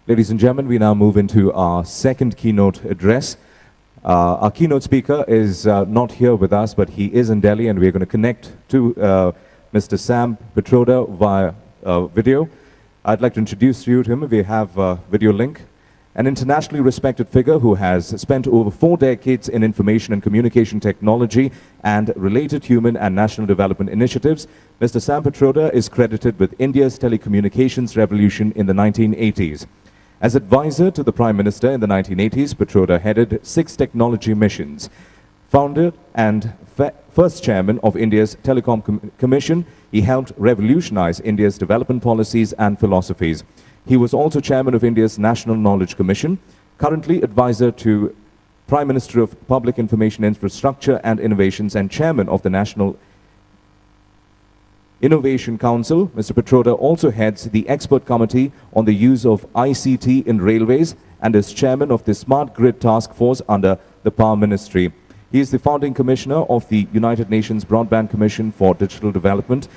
Ladies and gentlemen, we now move into our second keynote address. Our keynote speaker is not here with us, but he is in Delhi, and we're going to connect to Mr. Sam Pitroda via video. I'd like to introduce you to him. We have a video link. An internationally respected figure who has spent over 4 decades in information and communication technology and related human and national development initiatives, Mr. Sam Pitroda is credited with India's telecommunications revolution in the 1980s. As advisor to the Prime Minister in the 1980s, Pitroda headed 6 technology missions. Founded and first chairman of India's Telecom Commission, he helped revolutionize India's development policies and philosophies. He was also chairman of India's National Knowledge Commission, currently advisor to Prime Minister of Public Information Infrastructure and Innovations and chairman of the National Innovation Council. Mr. Pitroda also heads the expert committee on the use of ICT in railways and is chairman of the Smart Grid Task Force under the Power Ministry. He is the founding commissioner of the United Nations Broadband Commission for Digital Development.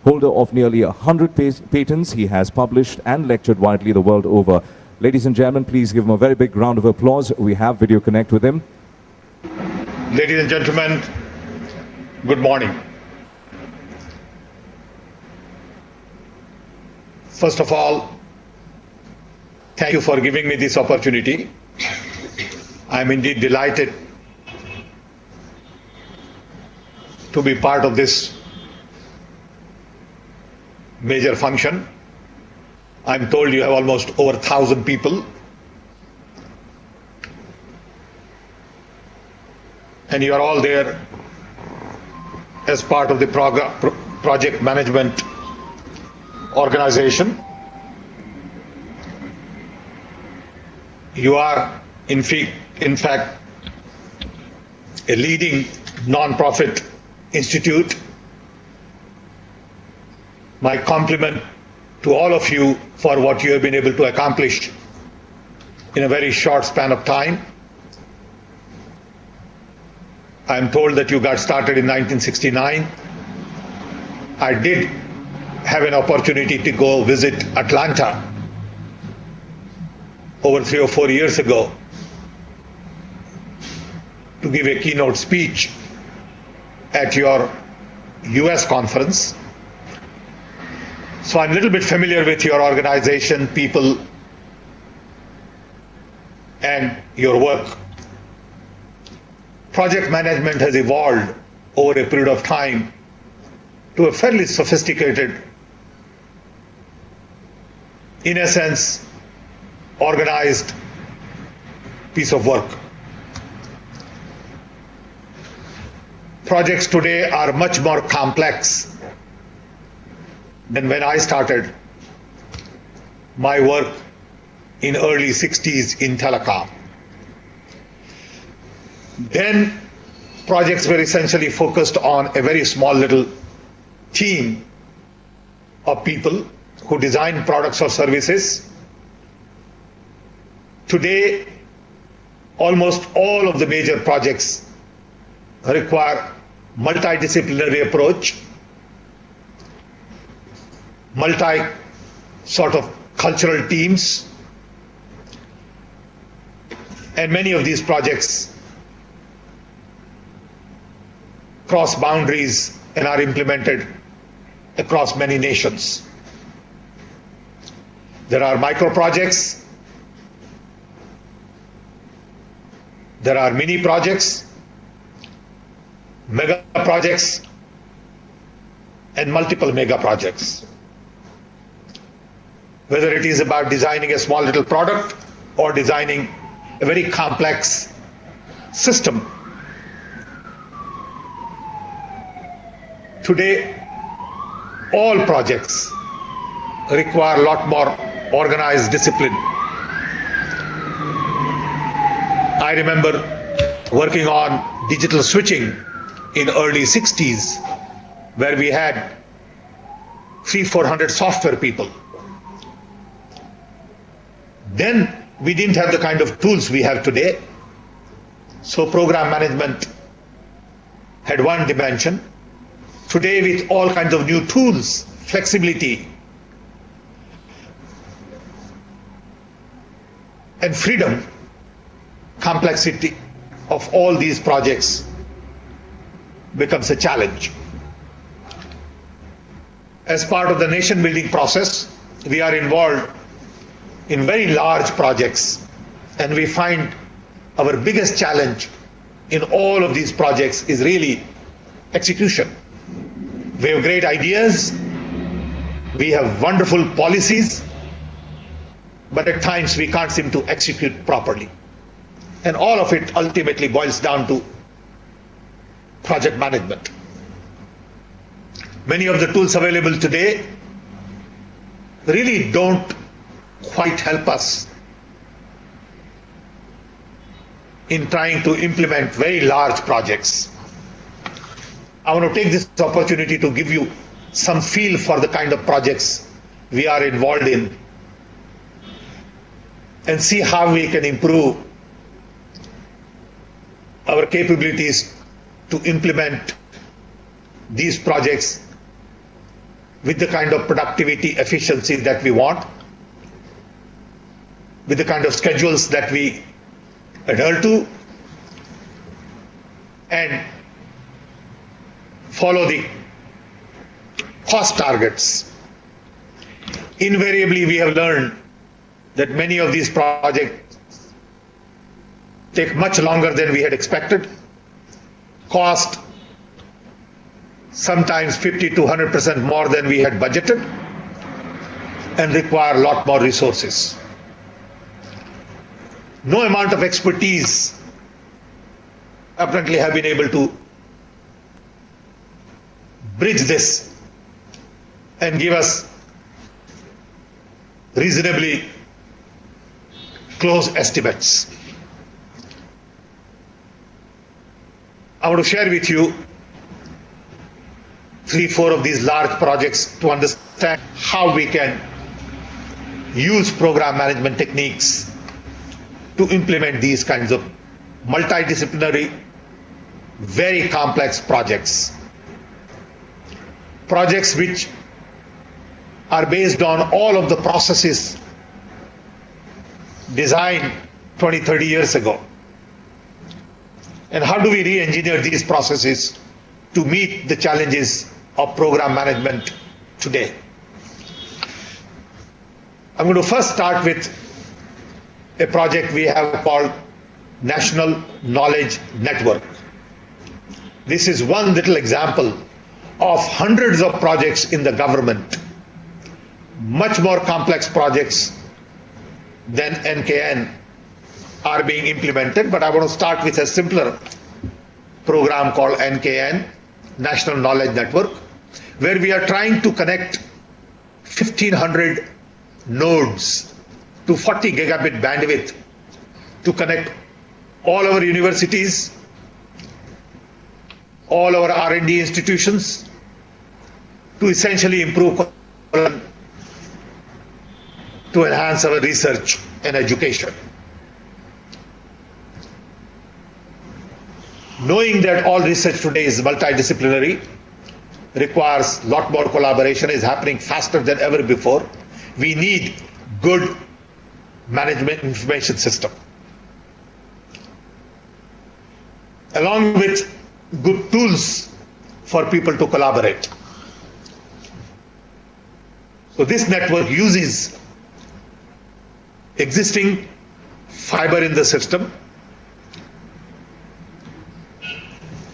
Holder of nearly 100 patents, he has published and lectured widely the world over. Ladies and gentlemen, please give him a very big round of applause. We have video connect with him. Ladies and gentlemen, good morning. First of all, thank you for giving me this opportunity. I am indeed delighted to be part of this major function. I'm told you have almost over 1,000 people, and you are all there as part of the project management organization. You are in fact a leading non-profit institute. My compliment to all of you for what you have been able to accomplish in a very short span of time. I am told that you got started in 1969. I did have an opportunity to go visit Atlanta over 3 or 4 years ago to give a keynote speech at your US conference. So I'm a little bit familiar with your organization, people, and your work. Project management has evolved over a period of time to a fairly sophisticated, in a sense, organized piece of work. Projects today are much more complex than when I started my work in early 60s in telecom. Then projects were essentially focused on a very small little team of people who design products or services. Today, almost all of the major projects require multidisciplinary approach, multi sort of cultural teams, and many of these projects cross boundaries and are implemented across many nations. There are micro projects, there are mini projects, mega projects, and multiple mega projects. Whether it is about designing a small little product or designing a very complex system. Today, all projects require a lot more organized discipline. I remember working on digital switching in early 60s, where we had 300-400 software people. Then we didn't have the kind of tools we have today. So program management had one dimension. Today, with all kinds of new tools, flexibility, and freedom, complexity of all these projects becomes a challenge. As part of the nation building process, we are involved in very large projects, and we find our biggest challenge in all of these projects is really execution. We have great ideas, we have wonderful policies, but at times we can't seem to execute properly. And all of it ultimately boils down to project management. Many of the tools available today really don't quite help us in trying to implement very large projects. I want to take this opportunity to give you some feel for the kind of projects we are involved in and see how we can improve our capabilities to implement these projects with the kind of productivity, efficiency that we want, with the kind of schedules that we adhere to, and follow the cost targets. Invariably, we have learned that many of these projects take much longer than we had expected, cost sometimes 50 to 100% more than we had budgeted, and require a lot more resources. No amount of expertise apparently have been able to bridge this and give us reasonably close estimates. I want to share with you 3-4 of these large projects to understand how we can use program management techniques to implement these kinds of multidisciplinary, very complex projects. Projects which are based on all of the processes designed 20, 30 years ago. And how do we re-engineer these processes to meet the challenges of program management today? I'm going to first start with a project we have called National Knowledge Network. This is one little example of hundreds of projects in the government, much more complex projects than NKN are being implemented, but I want to start with a simpler program called NKN, National Knowledge Network, where we are trying to connect 1,500 nodes to 40 gigabit bandwidth to connect all our universities, all our R&D institutions, to essentially improve to enhance our research and education. Knowing that all research today is multidisciplinary, requires a lot more collaboration, is happening faster than ever before, we need good management information system, along with good tools for people to collaborate. So this network uses existing fiber in the system,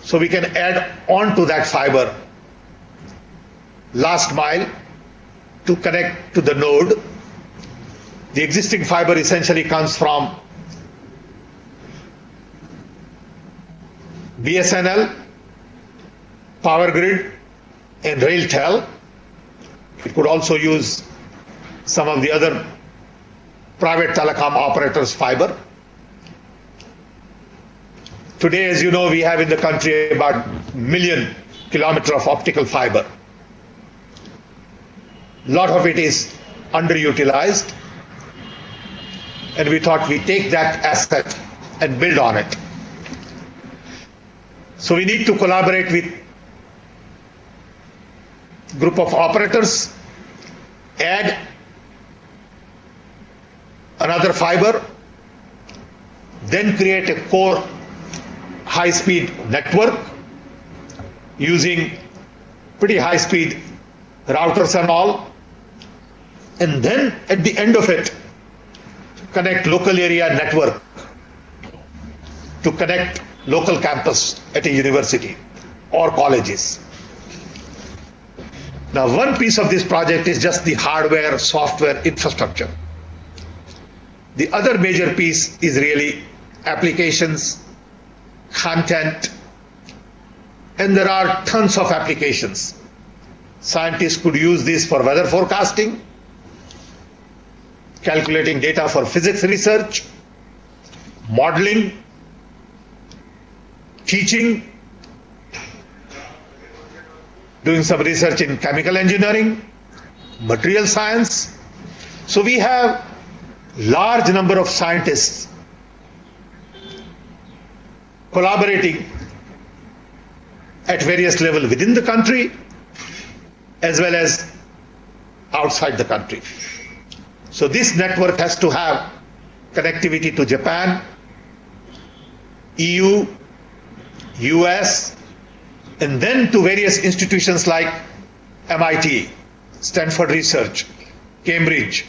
so we can add on to that fiber last mile to connect to the node. The existing fiber essentially comes from BSNL, Power Grid, and RailTel. It could also use some of the other private telecom operators' fiber. Today, as you know, we have in the country about 1 million kilometers of optical fiber. A lot of it is underutilized, and we thought we take that asset and build on it. So we need to collaborate with a group of operators, add another fiber then create a core high-speed network using pretty high-speed routers and all, and then at the end of it, connect local area network to connect local campus at a university or colleges. Now, one piece of this project is just the hardware, software, infrastructure. The other major piece is really applications, content, and there are tons of applications. Scientists could use this for weather forecasting, calculating data for physics research, modeling, teaching, doing some research in chemical engineering, material science. So we have large number of scientists collaborating at various levels within the country as well as outside the country. So this network has to have connectivity to Japan, EU, US, and then to various institutions like MIT, Stanford Research, Cambridge,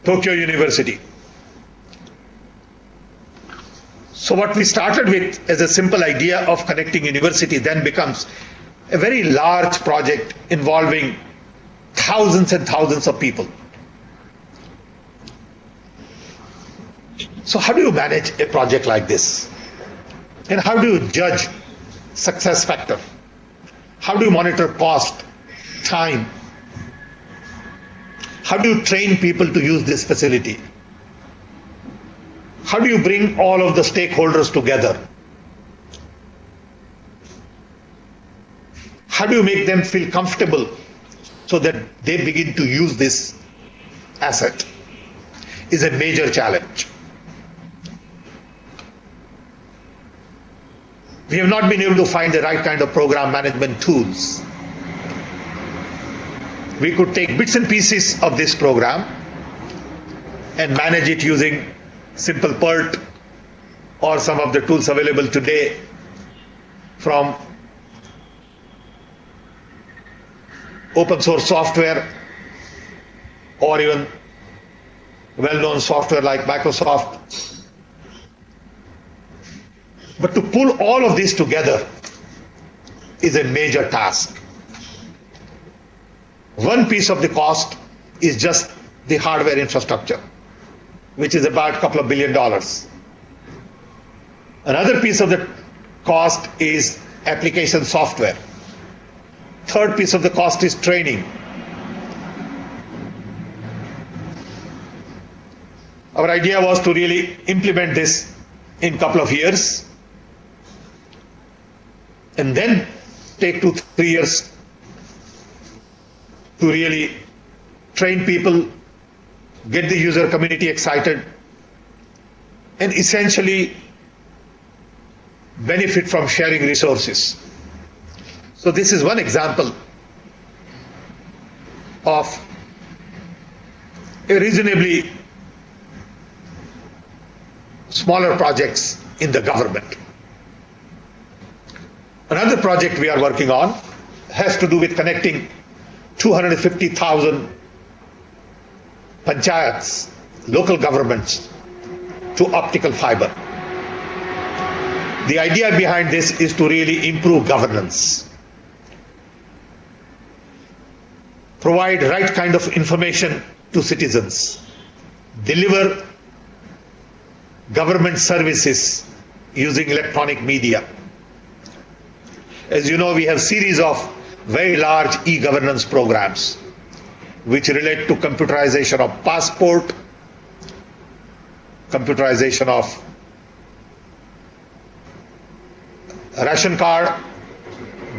Tokyo University. So what we started with as a simple idea of connecting university then becomes a very large project involving thousands and thousands of people. So how do you manage a project like this? And how do you judge success factor? How do you monitor cost, time? How do you train people to use this facility? How do you bring all of the stakeholders together? How do you make them feel comfortable so that they begin to use this asset? Is a major challenge. We have not been able to find the right kind of program management tools. We could take bits and pieces of this program and manage it using simple PERT or some of the tools available today from open source software or even well-known software like Microsoft. But to pull all of this together is a major task. One piece of the cost is just the hardware infrastructure, which is about a couple of $2 billion. Another piece of the cost is application software. Third piece of the cost is training. Our idea was to really implement this in a couple of years and then take 2-3 years to really train people, get the user community excited, and essentially benefit from sharing resources. So this is one example of a reasonably smaller projects in the government. Another project we are working on has to do with connecting 250,000 panchayats, local governments, to optical fiber. The idea behind this is to really improve governance, provide right kind of information to citizens, deliver government services using electronic media. As you know, we have series of very large e-governance programs which relate to computerization of passport, computerization of ration card,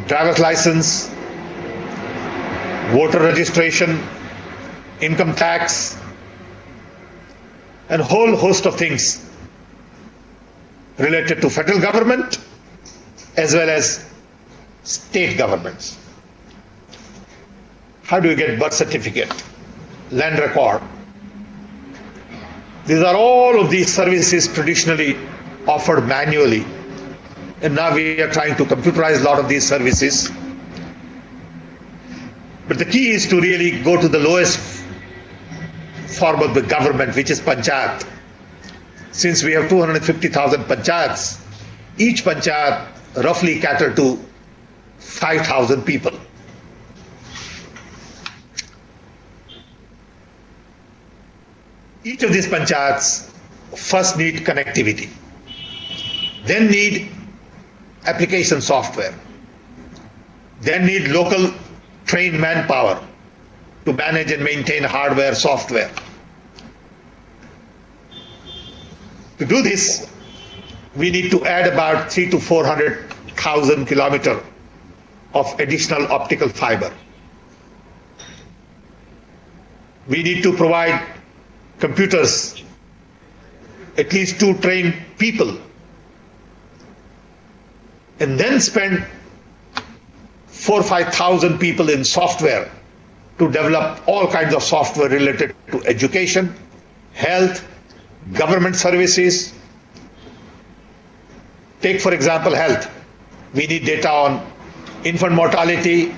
driver's license, voter registration, income tax, and a whole host of things related to federal government as well as state governments. How do you get birth certificate, land record, These are all of these services traditionally offered manually. And now we are trying to computerize a lot of these services. But the key is to really go to the lowest form of the government, which is panchayat. Since we have 250,000 panchayats, each panchayat roughly cater to 5,000 people. Each of these panchayats first need connectivity, then need application software, then need local trained manpower to manage and maintain hardware, software. To do this, we need to add about 300,000 to 400,000 kilometers of additional optical fiber. We need to provide computers, at least 2 trained people, and then spend 4,000 or 5,000 people in software to develop all kinds of software related to education, health, government services. Take, for example, health. We need data on infant mortality,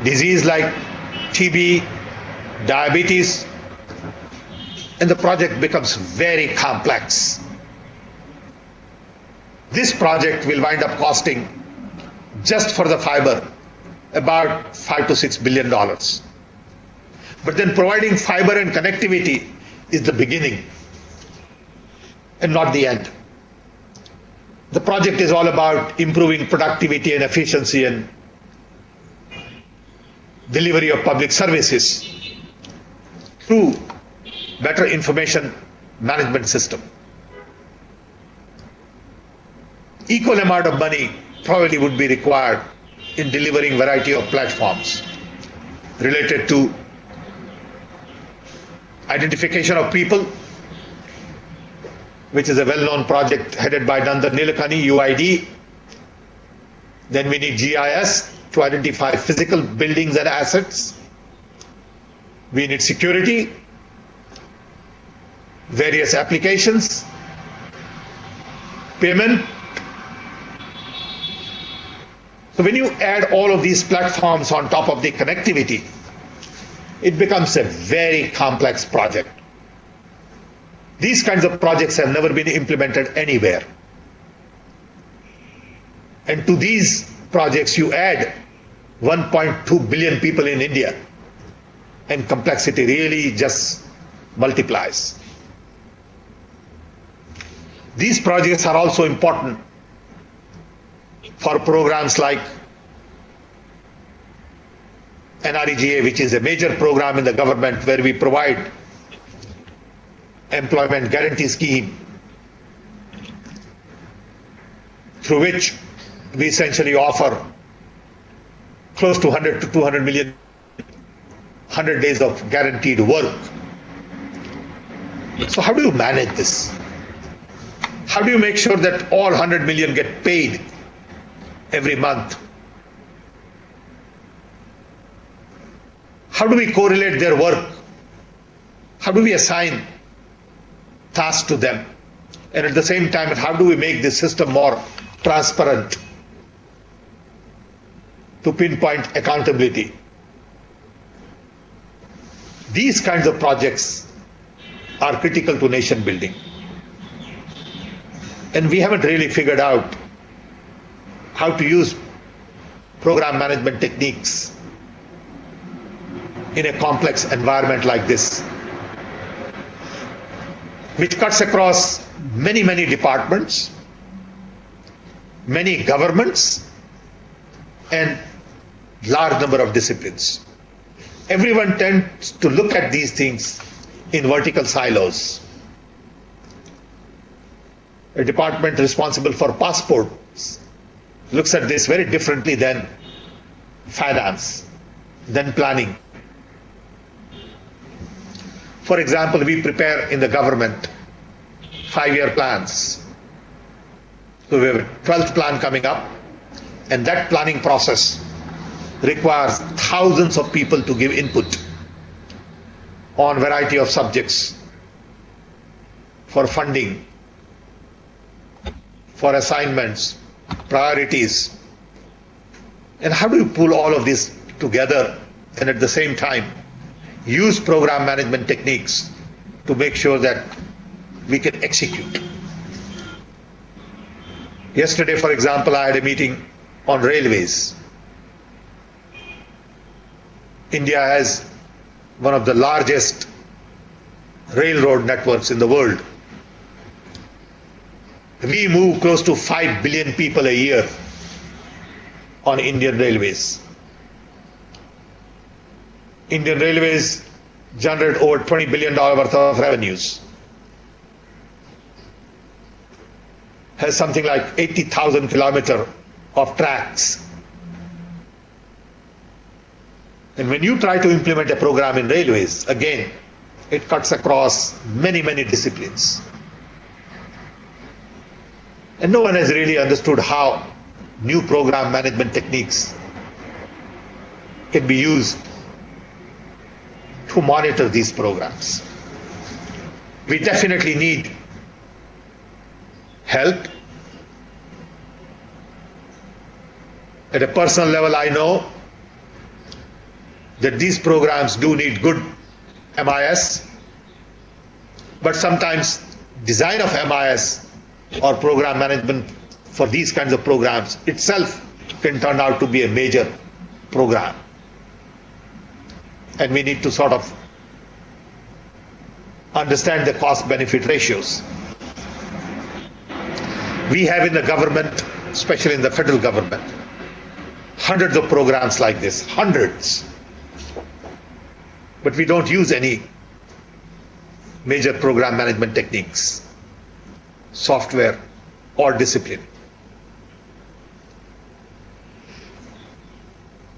disease like TB, diabetes, and the project becomes very complex. This project will wind up costing, just for the fiber, about $5 to $6 billion. But then providing fiber and connectivity is the beginning and not the end. The project is all about improving productivity and efficiency and delivery of public services through better information management system. Equal amount of money probably would be required in delivering variety of platforms related to identification of people, which is a well-known project headed by Nandan Nilekani, UID. Then we need GIS to identify physical buildings and assets. We need security, various applications, payment. So when you add all of these platforms on top of the connectivity, it becomes a very complex project. These kinds of projects have never been implemented anywhere. And to these projects you add 1.2 billion people in India, and complexity really just multiplies. These projects are also important for programs like NREGA, which is a major program in the government where we provide employment guarantee scheme, through which we essentially offer close to 100 to 200 million, 100 days of guaranteed work. So how do you manage this? How do you make sure that all 100 million get paid every month? How do we correlate their work? How do we assign tasks to them? And at the same time, how do we make this system more transparent to pinpoint accountability? These kinds of projects are critical to nation building. And we haven't really figured out how to use program management techniques in a complex environment like this, which cuts across many, many departments, many governments, and large number of disciplines. Everyone tends to look at these things in vertical silos. A department responsible for passports looks at this very differently than finance, than planning. For example, we prepare in the government 5-year plans. So we have a 12th plan coming up, and that planning process requires thousands of people to give input on a variety of subjects. for funding, for assignments, priorities. And how do you pull all of this together and at the same time use program management techniques to make sure that we can execute? Yesterday, for example, I had a meeting on railways. India has one of the largest railroad networks in the world. We move close to 5 billion people a year on Indian railways. Indian railways generate over $20 billion worth of revenues. Has something like 80,000 kilometers of tracks. And when you try to implement a program in railways, again, it cuts across many, many disciplines. And no one has really understood how new program management techniques can be used to monitor these programs. We definitely need help. At a personal level, I know that these programs do need good MIS, but sometimes design of MIS or program management for these kinds of programs itself can turn out to be a major program. And we need to sort of understand the cost-benefit ratios. We have in the government, especially in the federal government, hundreds of programs like this, hundreds. But we don't use any major program management techniques, software, or discipline.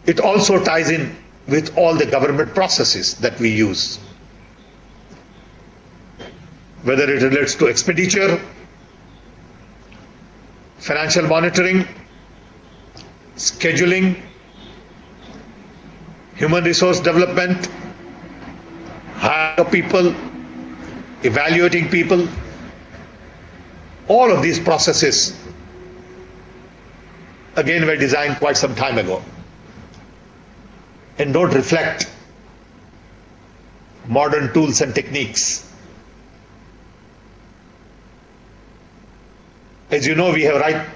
It also ties in with all the government processes that we use, whether it relates to expenditure, financial monitoring, scheduling, human resource development, hiring people, evaluating people. All of these processes, again, were designed quite some time ago and don't reflect modern tools and techniques. As you know, we have right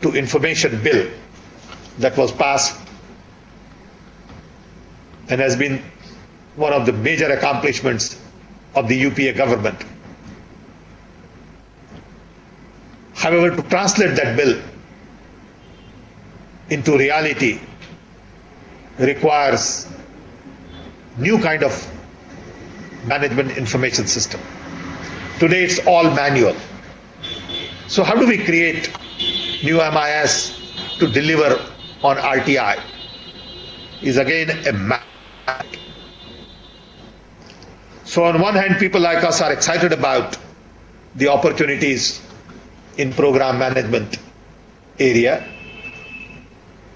to information bill that was passed and has been one of the major accomplishments of the UPA government. However, to translate that bill into reality requires new kind of management information system. Today it's all manual. So how do we create new MIS to deliver on RTI? Is again a math. So on one hand, people like us are excited about the opportunities in program management area.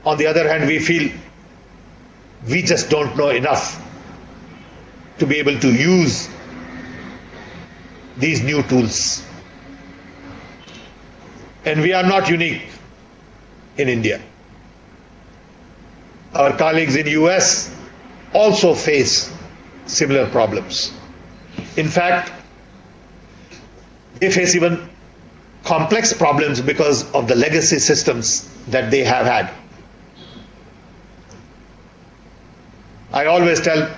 On the other hand, we feel we just don't know enough to be able to use these new tools. And we are not unique in India. Our colleagues in US also face similar problems. In fact, they face even complex problems because of the legacy systems that they have had. I always tell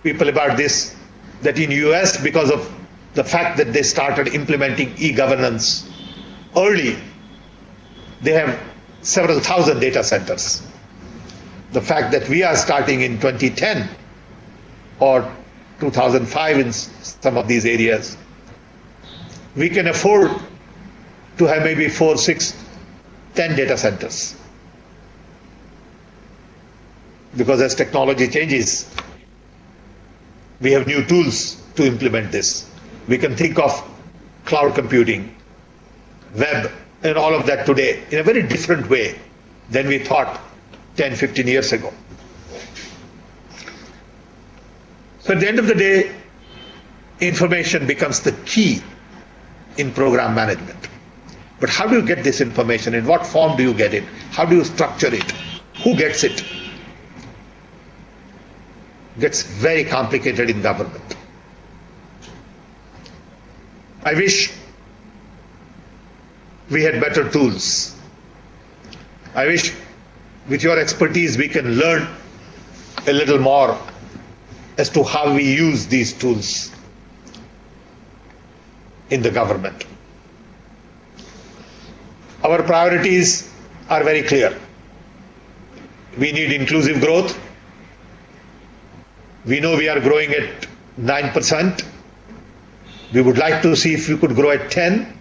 people about this, that in US, because of the fact that they started implementing e-governance early, they have several thousand data centers. The fact that we are starting in 2010 or 2005 in some of these areas, we can afford to have maybe 4, 6, 10 data centers. Because as technology changes, we have new tools to implement this. We can think of cloud computing, web, and all of that today in a very different way than we thought 10, 15 years ago. So at the end of the day, information becomes the key in program management. But how do you get this information? In what form do you get it? How do you structure it? Who gets it? Gets very complicated in government. I wish we had better tools. I wish with your expertise we can learn a little more as to how we use these tools in the government. Our priorities are very clear. We need inclusive growth. We know we are growing at 9%. We would like to see if we could grow at 10%.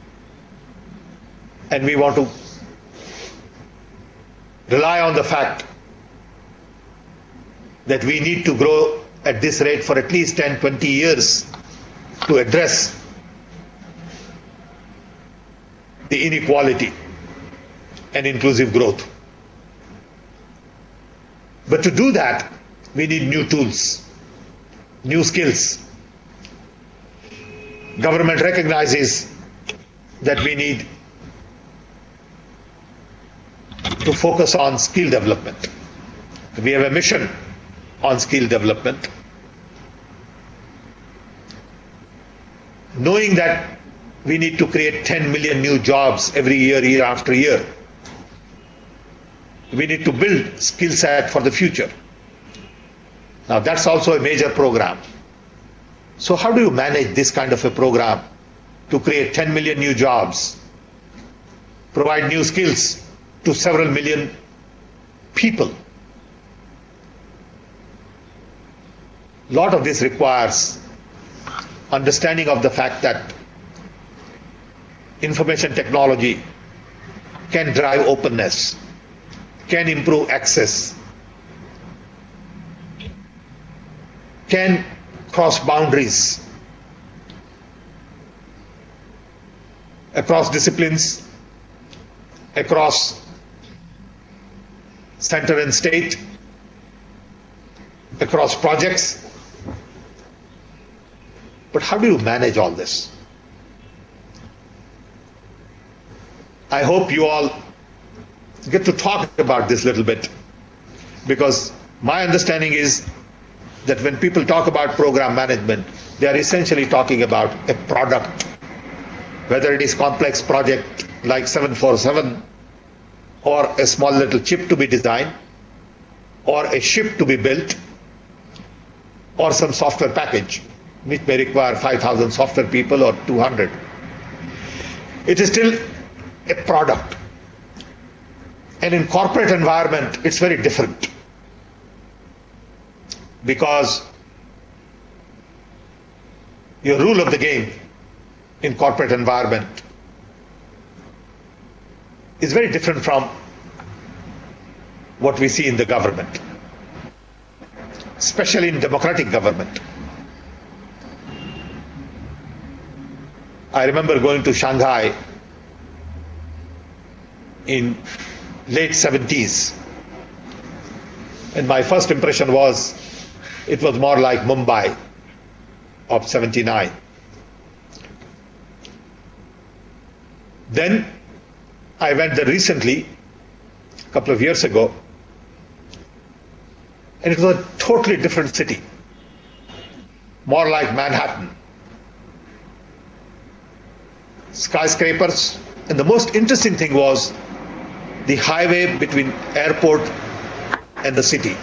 And we want to rely on the fact that we need to grow at this rate for at least 10, 20 years to address the inequality and inclusive growth. But to do that, we need new tools, new skills. Government recognizes that we need to focus on skill development. We have a mission on skill development. Knowing that we need to create 10 million new jobs every year, year after year, we need to build skill set for the future. Now that's also a major program. So how do you manage this kind of a program to create 10 million new jobs, provide new skills to several million people? A lot of this requires understanding of the fact that information technology can drive openness, can improve access, can cross boundaries across disciplines, across center and state, across projects. But how do you manage all this? I hope you all get to talk about this a little bit, because my understanding is that when people talk about program management, they are essentially talking about a product, whether it is complex project like 747, or a small little chip to be designed, or a ship to be built, or some software package which may require 5,000 software people or 200. It is still a product. And in corporate environment, it's very different, because your rule of the game in corporate environment is very different from what we see in the government, especially in democratic government. I remember going to Shanghai in late 70s, and my first impression was it was more like Mumbai of 79. Then I went there recently, a couple of years ago, and it was a totally different city, more like Manhattan. Skyscrapers, and the most interesting thing was the highway between airport and the city.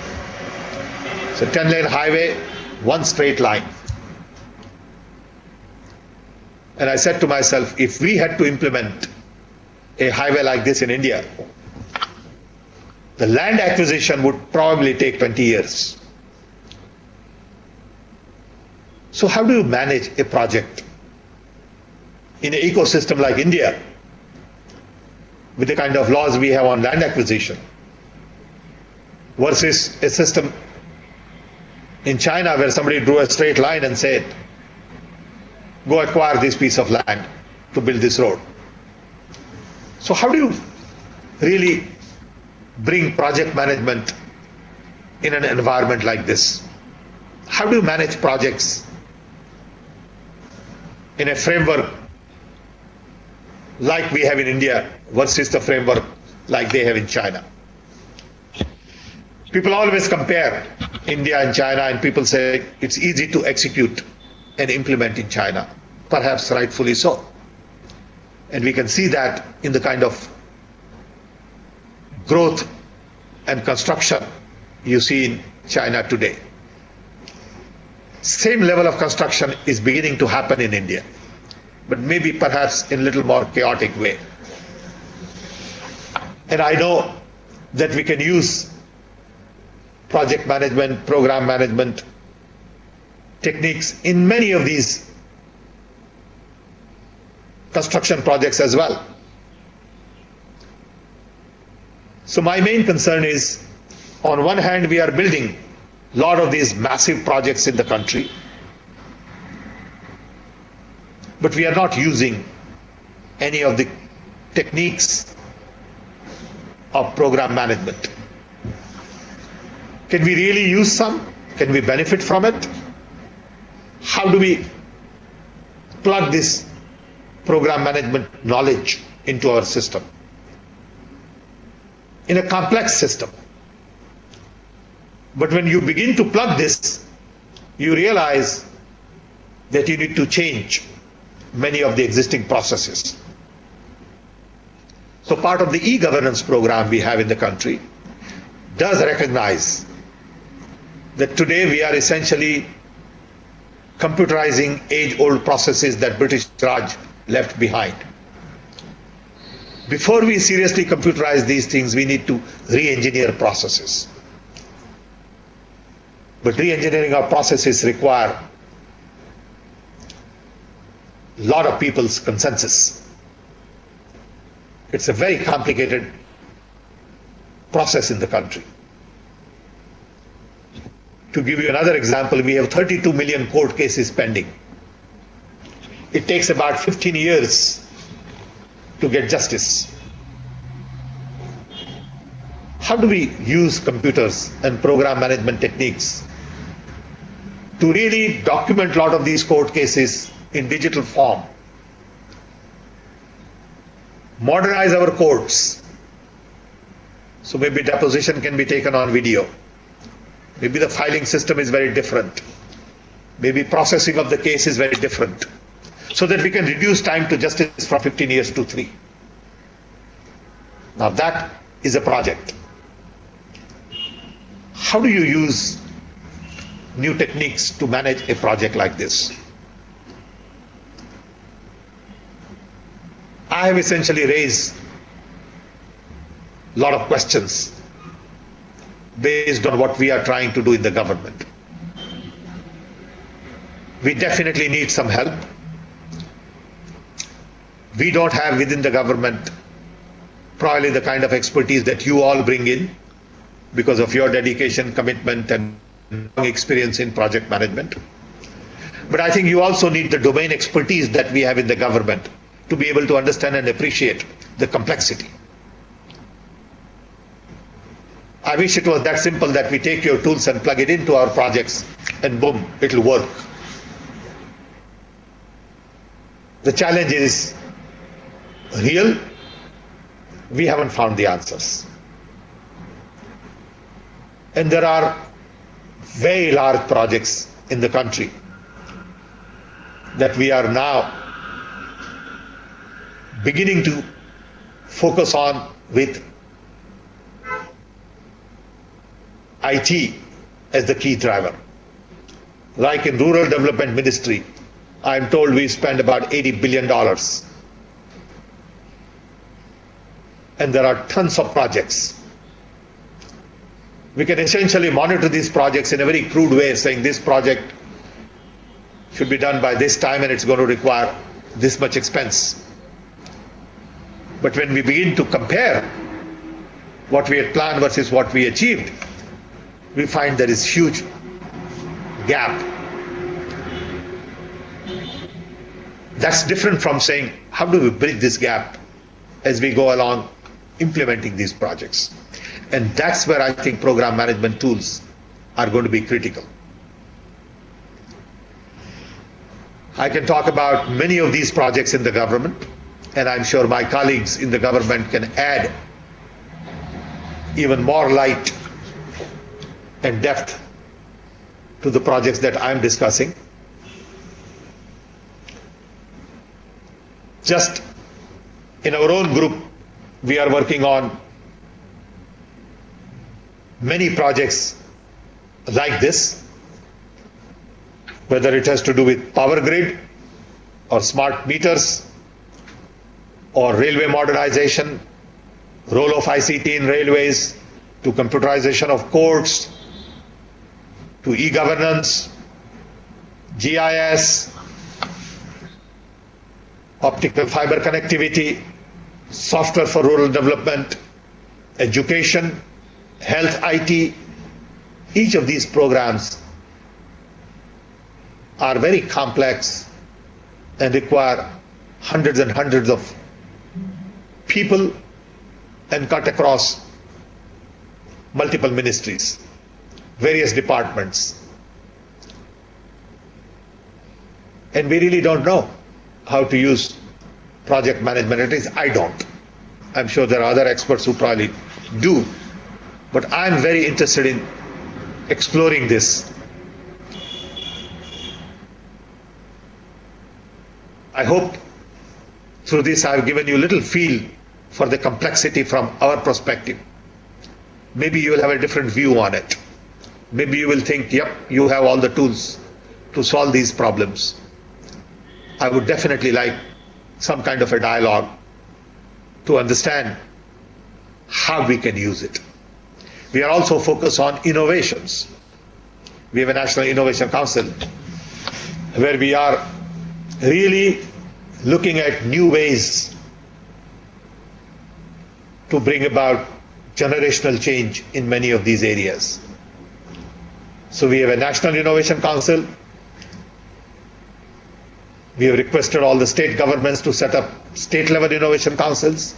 So 10-lane highway, one straight line. And I said to myself, if we had to implement a highway like this in India, the land acquisition would probably take 20 years. So how do you manage a project in an ecosystem like India, with the kind of laws we have on land acquisition, versus a system in China where somebody drew a straight line and said, go acquire this piece of land to build this road? So how do you really bring project management in an environment like this? How do you manage projects in a framework like we have in India versus the framework like they have in China. People always compare India and China, and people say it's easy to execute and implement in China. Perhaps rightfully so. And we can see that in the kind of growth and construction you see in China today. Same level of construction is beginning to happen in India, but maybe perhaps in a little more chaotic way. And I know that we can use project management, program management techniques in many of these construction projects as well. So my main concern is, on one hand, we are building a lot of these massive projects in the country, but we are not using any of the techniques of program management. Can we really use some? Can we benefit from it? How do we plug this program management knowledge into our system? In a complex system. But when you begin to plug this, you realize that you need to change many of the existing processes. So part of the e-governance program we have in the country does recognize that today we are essentially computerizing age-old processes that British Raj left behind. Before we seriously computerize these things, we need to re-engineer processes. But re-engineering our processes require a lot of people's consensus. It's a very complicated process in the country. To give you another example, we have 32 million court cases pending. It takes about 15 years to get justice. How do we use computers and program management techniques to really document a lot of these court cases in digital form? Modernize our courts. So maybe deposition can be taken on video. Maybe the filing system is very different. Maybe processing of the case is very different. So that we can reduce time to justice from 15 years to 3. Now that is a project. How do you use new techniques to manage a project like this? I have essentially raised a lot of questions based on what we are trying to do in the government. We definitely need some help. We don't have within the government probably the kind of expertise that you all bring in because of your dedication, commitment, and long experience in project management. But I think you also need the domain expertise that we have in the government to be able to understand and appreciate the complexity. I wish it was that simple that we take your tools and plug it into our projects and boom, it'll work. The challenge is real. We haven't found the answers. And there are very large projects in the country that we are now beginning to focus on with IT as the key driver. Like in Rural Development Ministry, I'm told we spend about $80 billion. And there are tons of projects. We can essentially monitor these projects in a very crude way, saying this project should be done by this time and it's going to require this much expense. But when we begin to compare what we had planned versus what we achieved, we find there is huge gap. That's different from saying, how do we bridge this gap as we go along implementing these projects? And that's where I think program management tools are going to be critical. I can talk about many of these projects in the government, and I'm sure my colleagues in the government can add even more light and depth to the projects that I'm discussing. Just in our own group, we are working on many projects like this, whether it has to do with power grid or smart meters or railway modernization, role of ICT in railways, to computerization of courts, to e-governance, GIS, optical fiber connectivity, software for rural development, education, health IT. Each of these programs are very complex and require hundreds and hundreds of people and cut across multiple ministries, various departments. And we really don't know how to use project management. At least I don't. I'm sure there are other experts who probably do. But I'm very interested in exploring this. I hope through this I've given you a little feel for the complexity from our perspective. Maybe you will have a different view on it. Maybe you will think, yep, you have all the tools to solve these problems. I would definitely like some kind of a dialogue to understand how we can use it. We are also focused on innovations. We have a National Innovation Council where we are really looking at new ways to bring about generational change in many of these areas. So we have a National Innovation Council. We have requested all the state governments to set up state-level innovation councils,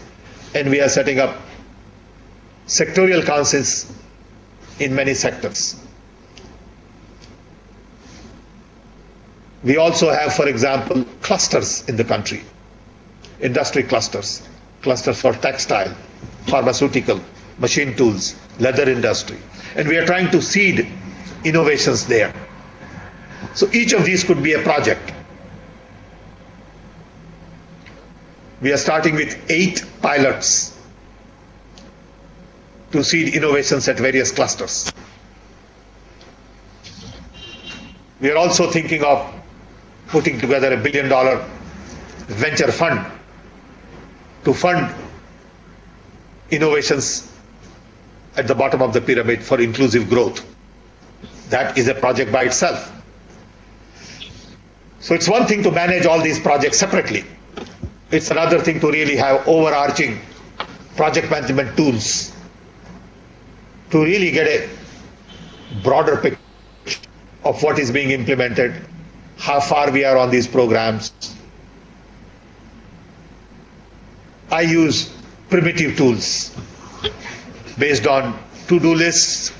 and we are setting up sectorial councils in many sectors. We also have, for example, clusters in the country, industry clusters, clusters for textile, pharmaceutical, machine tools, leather industry, and we are trying to seed innovations there. So each of these could be a project. We are starting with 8 pilots to seed innovations at various clusters. We are also thinking of putting together $1 billion venture fund to fund innovations at the bottom of the pyramid for inclusive growth. That is a project by itself. So it's one thing to manage all these projects separately. It's another thing to really have overarching project management tools to really get a broader picture of what is being implemented, how far we are on these programs. I use primitive tools based on to-do lists,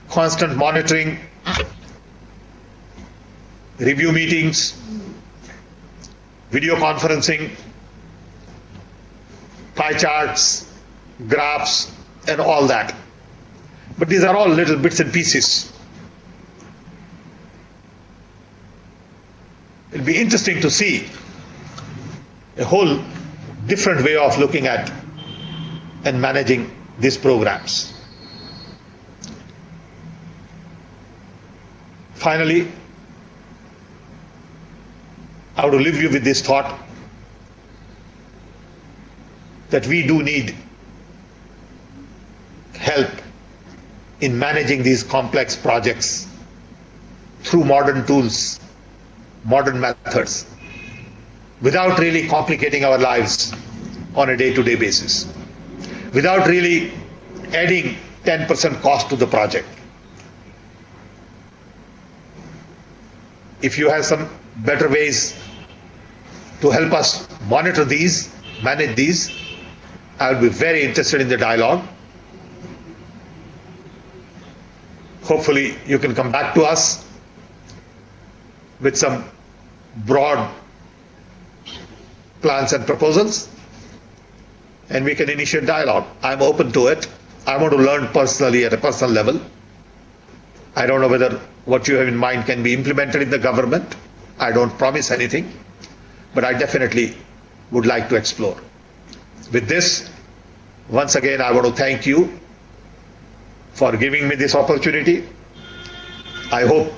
constant monitoring, review meetings, video conferencing, pie charts, graphs, and all that. But these are all little bits and pieces. It'll be interesting to see a whole different way of looking at and managing these programs. Finally, I would leave you with this thought that we do need help in managing these complex projects through modern tools, modern methods, without really complicating our lives on a day-to-day basis, without really adding 10% cost to the project. If you have some better ways to help us monitor these, manage these, I would be very interested in the dialogue. Hopefully you can come back to us with some broad plans and proposals, and we can initiate dialogue. I'm open to it. I want to learn personally at a personal level. I don't know whether what you have in mind can be implemented in the government. I don't promise anything, but I definitely would like to explore. With this, once again, I want to thank you for giving me this opportunity. I hope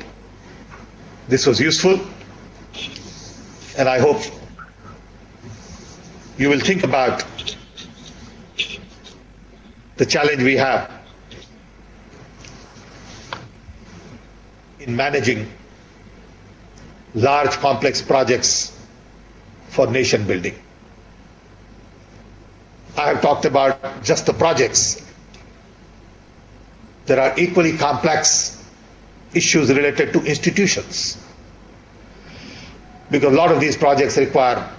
this was useful, and I hope you will think about the challenge we have in managing large complex projects for nation building. I have talked about just the projects. There are equally complex issues related to institutions, because a lot of these projects require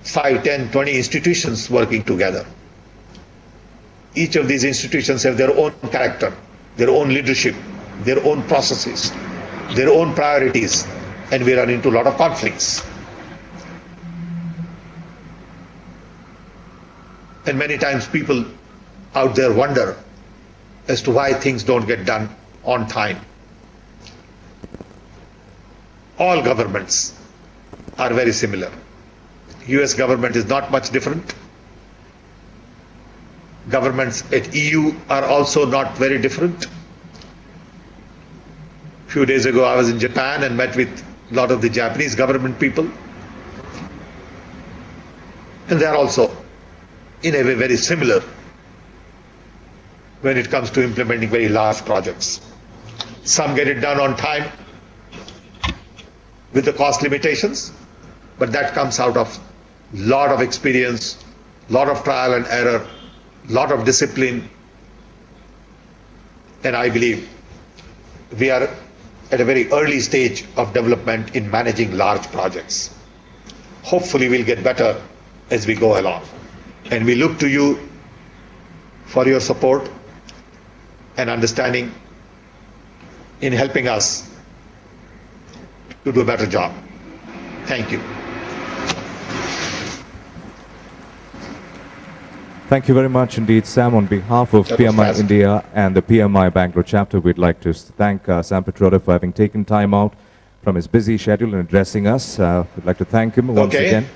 5, 10, 20 institutions working together. Each of these institutions have their own character, their own leadership, their own processes, their own priorities, and we run into a lot of conflicts. And many times people out there wonder as to why things don't get done on time. All governments are very similar. US government is not much different. Governments at EU are also not very different. A few days ago I was in Japan and met with a lot of the Japanese government people. And they are also in a way very similar when it comes to implementing very large projects. Some get it done on time with the cost limitations, but that comes out of lot of experience, lot of trial and error, lot of discipline, and I believe we are at a very early stage of development in managing large projects. Hopefully we'll get better as we go along, and we look to you for your support and understanding in helping us to do a better job. Thank you. Thank you very much indeed, Sam. On behalf of That was PMI fast. India and the PMI Bangalore chapter, we'd like to thank Sam Pitroda for having taken time out from his busy schedule and addressing us. We'd like to thank him once Okay. again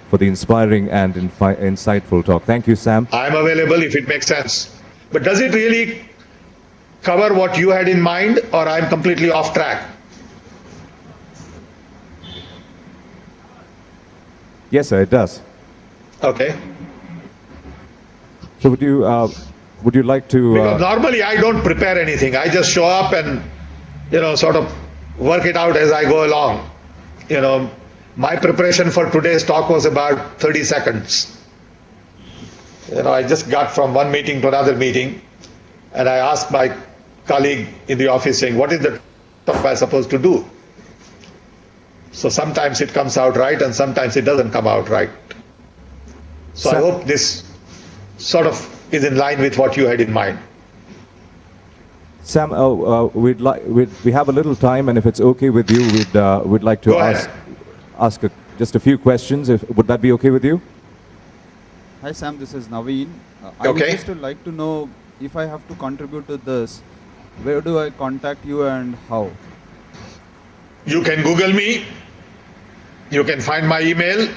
for the inspiring and insightful talk. Thank you, Sam. I'm available if it makes sense. But does it really cover what you had in mind, or I'm completely off track? Yes, sir, it does. Okay. So would you like to... Because normally I don't prepare anything. I just show up and, sort of work it out as I go along. My preparation for today's talk was about 30 seconds. I just got from one meeting to another meeting, and I asked my colleague in the office saying, what is the talk I'm supposed to do? So sometimes it comes out right and sometimes it doesn't come out right. So I hope this sort of is in line with what you had in mind. Sam, we have a little time, and if it's okay with you, we'd like to Go ahead. ask just a few questions. Would that be okay with you? Hi Sam, this is Naveen. I would Okay. just like to know, if I have to contribute to this, where do I contact you and how? You can Google me. You can find my email.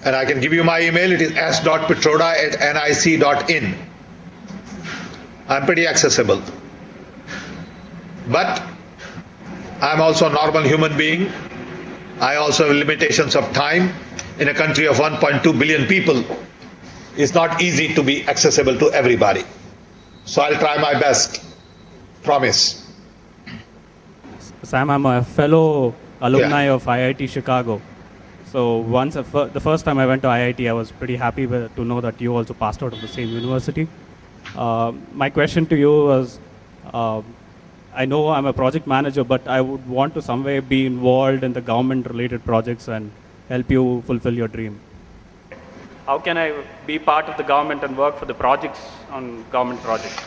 And I can give you my email. It is s.pitroda@nic.in. I'm pretty accessible. But I'm also a normal human being. I also have limitations of time. In a country of 1.2 billion people, it's not easy to be accessible to everybody. So I'll try my best. Promise. Sam, I'm a fellow alumni of IIT Chicago. So the first time I went to IIT, I was pretty happy to know that you also passed out of the same university. My question to you was, I know I'm a project manager, but I would want to some way be involved in the government-related projects and help you fulfill your dream. How can I be part of the government and work for the projects on government projects?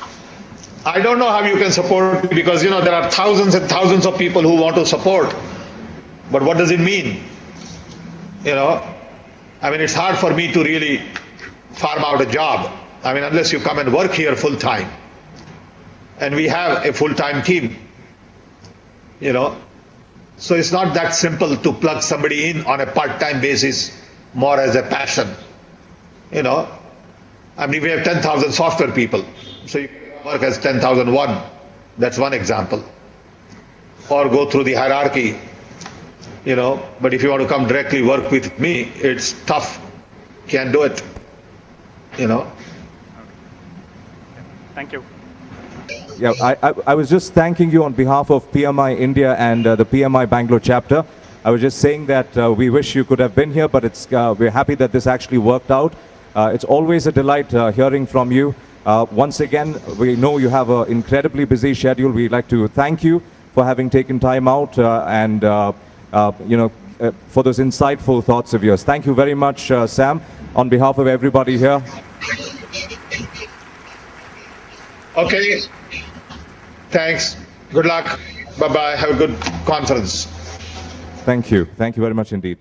I don't know how you can support, because there are thousands and thousands of people who want to support But what does it mean? You know, I mean, it's hard for me to really farm out a job. I mean, unless you come and work here full time. And we have a full-time team, you know. So it's not that simple to plug somebody in on a part-time basis, more as a passion, you know. I mean, we have 10,000 software people, so you can work as 10,001. That's one example. Or go through the hierarchy, you know. But if you want to come directly work with me, it's tough. Can't do it, you know. Thank you. Yeah, I was just thanking you on behalf of PMI India and the PMI Bangalore chapter. I was just saying that we wish you could have been here, but we're happy that this actually worked out. It's always a delight hearing from you. Once again, we know you have an incredibly busy schedule. We'd like to thank you for having taken time out and for those insightful thoughts of yours. Thank you very much, Sam, on behalf of everybody here. Okay. Thanks. Good luck. Bye-bye. Have a good conference. Thank you. Thank you very much indeed.